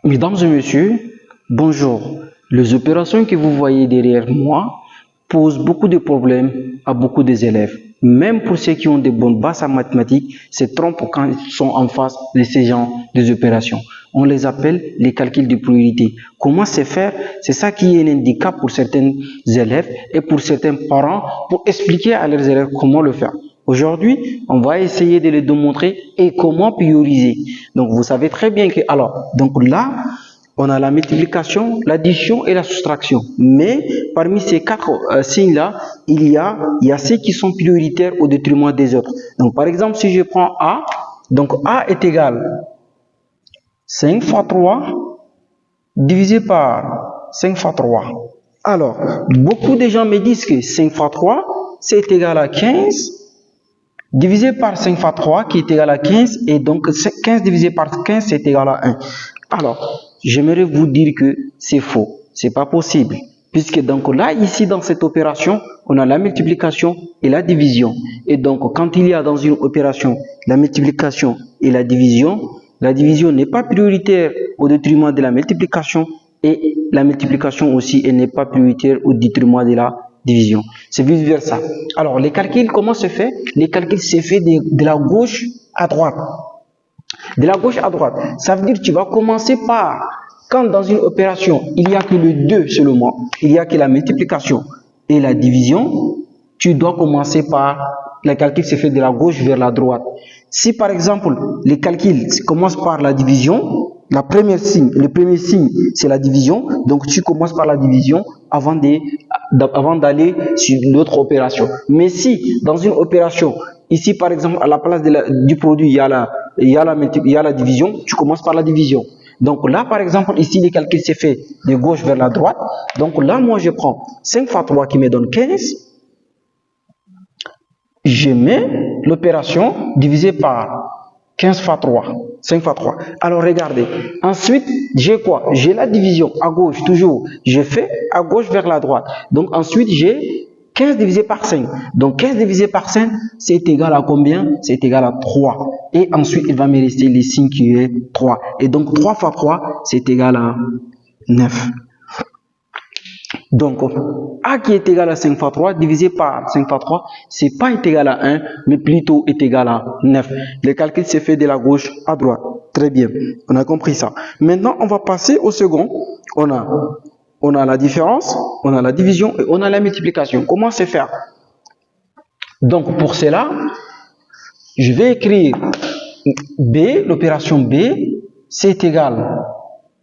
Mesdames et messieurs, bonjour. Les opérations que vous voyez derrière moi posent beaucoup de problèmes à beaucoup des élèves. Même pour ceux qui ont de bonnes bases en mathématiques, se trompent quand ils sont en face de ces genres d'opérations. On les appelle les calculs de priorité. Comment se faire? C'est ça qui est un handicap pour certains élèves et pour certains parents pour expliquer à leurs élèves comment le faire. Aujourd'hui, on va essayer de les démontrer et comment prioriser. Donc, vous savez très bien que, donc là, on a la multiplication, l'addition et la soustraction. Mais parmi ces quatre signes-là, il y a ceux qui sont prioritaires au détriment des autres. Donc, par exemple, si je prends A, donc A est égal 5 fois 3 divisé par 5 fois 3. Alors, beaucoup de gens me disent que 5 fois 3, c'est égal à 15. Divisé par 5 fois 3 qui est égal à 15 et donc 15 divisé par 15 c'est égal à 1. Alors, j'aimerais vous dire que c'est faux, c'est pas possible. Puisque donc là, ici dans cette opération, on a la multiplication et la division. Et donc quand il y a dans une opération la multiplication et la division n'est pas prioritaire au détriment de la multiplication et la multiplication aussi elle n'est pas prioritaire au détriment de la division. C'est vice versa. Alors, les calculs, comment se fait? Les calculs se fait de la gauche à droite. De la gauche à droite. Ça veut dire que tu vas commencer par, quand dans une opération, il n'y a que le 2 seulement, il n'y a que la multiplication et la division, tu dois commencer par, le calcul se fait de la gauche vers la droite. Si par exemple, les calculs commencent par la division, le premier signe, c'est la division. Donc, tu commences par la division avant d'aller sur l'autre opération. Mais si, dans une opération, ici, par exemple, à la place du produit, il y a la division, tu commences par la division. Donc là, par exemple, ici, le calcul s'est fait de gauche vers la droite. Donc là, moi, je prends 5 fois 3 qui me donne 15. Je mets l'opération divisée par 15 fois 3, 5 fois 3. Alors, regardez. Ensuite, j'ai quoi? J'ai la division à gauche, toujours. Je fais à gauche vers la droite. Donc, ensuite, j'ai 15 divisé par 5. Donc, 15 divisé par 5, c'est égal à combien? C'est égal à 3. Et ensuite, il va me rester le signe qui est 3. Et donc, 3 fois 3, c'est égal à 9. Donc, A qui est égal à 5 fois 3 divisé par 5 fois 3, c'est pas égal à 1, mais plutôt est égal à 9. Le calcul s'est fait de la gauche à droite. Très bien, on a compris ça. Maintenant, on va passer au second. On a la différence, on a la division et on a la multiplication. Comment se faire? Donc, pour cela, je vais écrire B, l'opération B, c'est égal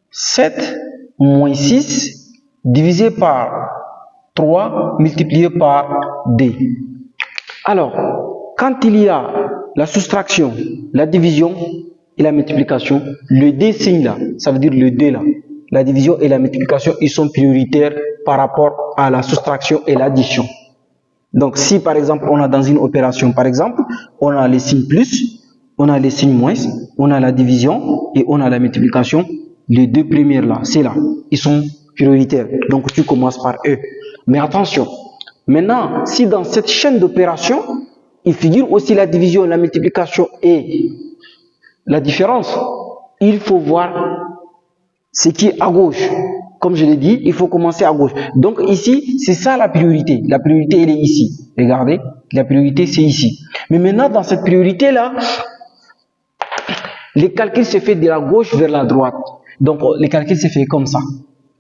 7 moins 6 divisé par 3 multiplié par D. Alors, quand il y a la soustraction, la division et la multiplication, le D signe là, ça veut dire le D là, la division et la multiplication, ils sont prioritaires par rapport à la soustraction et l'addition. Donc, si par exemple, on a dans une opération, par exemple, on a les signes plus, on a les signes moins, on a la division et on a la multiplication, les deux premières là, c'est là, ils sont prioritaires. Donc, tu commences par eux. Mais attention, maintenant, si dans cette chaîne d'opérations, il figure aussi la division, la multiplication et la différence, il faut voir ce qui est à gauche. Comme je l'ai dit, il faut commencer à gauche. Donc ici, c'est ça la priorité. La priorité, elle est ici. Regardez, la priorité, c'est ici. Mais maintenant, dans cette priorité-là, les calculs se fait de la gauche vers la droite. Donc, les calculs se fait comme ça,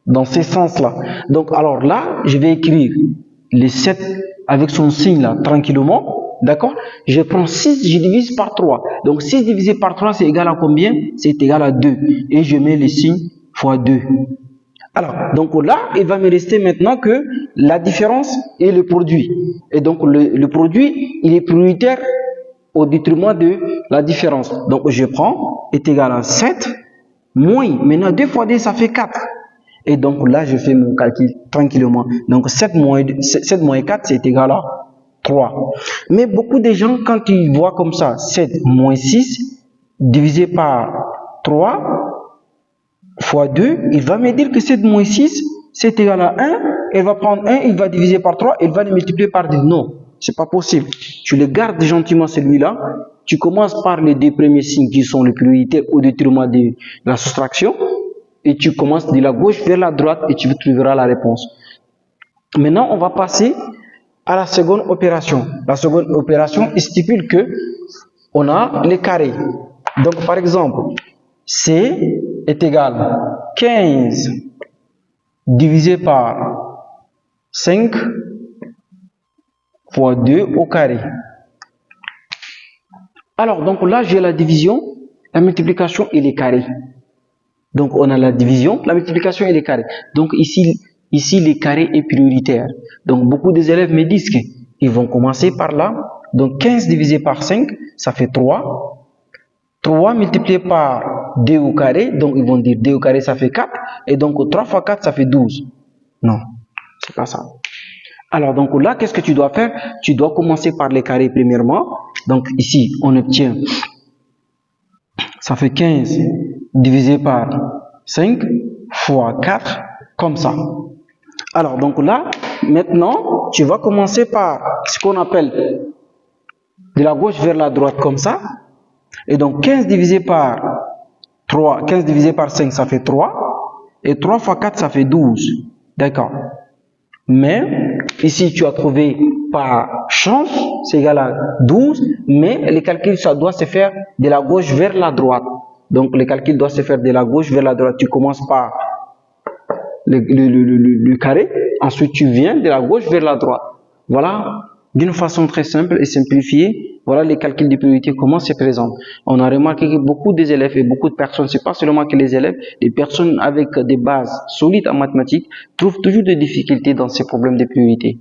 dans ce sens-là. Donc, alors là, je vais écrire les 7 avec son signe là, tranquillement. D'accord? Je prends 6, je divise par 3. Donc, 6 divisé par 3, c'est égal à combien? C'est égal à 2. Et je mets le signe fois 2. Alors, donc là, il va me rester maintenant que la différence et le produit. Et donc, le produit, il est prioritaire au détriment de la différence. Donc, je prends, est égal à 7, moins, maintenant 2 fois 2, ça fait 4. Et donc là, je fais mon calcul tranquillement. Donc 7 moins 4, c'est égal à 3. Mais beaucoup de gens, quand ils voient comme ça, 7 moins 6, divisé par 3, fois 2, il va me dire que 7 moins 6, c'est égal à 1. Il va prendre 1, il va diviser par 3, il va le multiplier par 2. Non, c'est pas possible. Tu le gardes gentiment celui-là. Tu commences par les deux premiers signes qui sont les prioritaires au détriment de la soustraction. et tu commences de la gauche vers la droite et tu trouveras la réponse. Maintenant, on va passer à la seconde opération. La seconde opération stipule que on a les carrés. Donc, par exemple, C est égal à 15 divisé par 5 fois 2 au carré. Alors, donc là, j'ai la division, la multiplication et les carrés. Donc, on a la division, la multiplication et les carrés. Donc, ici les carrés est prioritaire. Donc, beaucoup des élèves me disent qu'ils vont commencer par là. Donc, 15 divisé par 5, ça fait 3. 3 multiplié par 2 au carré, donc ils vont dire 2 au carré, ça fait 4. Et donc, 3 fois 4, ça fait 12. Non, c'est pas ça. Alors, donc là, qu'est-ce que tu dois faire? Tu dois commencer par les carrés premièrement. Donc, ici, on obtient, ça fait 15 divisé par 5 fois 4, comme ça. Alors, donc là, maintenant, tu vas commencer par ce qu'on appelle de la gauche vers la droite, comme ça. Et donc, 15 divisé par 3, 15 divisé par 5, ça fait 3. Et 3 fois 4, ça fait 12. D'accord. Mais, ici, tu as trouvé par chance, c'est égal à 12. Mais, les calculs, ça doit se faire de la gauche vers la droite. Donc, les calculs doivent se faire de la gauche vers la droite. Tu commences par le carré. Ensuite, tu viens de la gauche vers la droite. Voilà, d'une façon très simple et simplifiée. Voilà les calculs de priorité, comment se présentent. On a remarqué que beaucoup des élèves et beaucoup de personnes, c'est pas seulement que les élèves, les personnes avec des bases solides en mathématiques trouvent toujours des difficultés dans ces problèmes de priorité.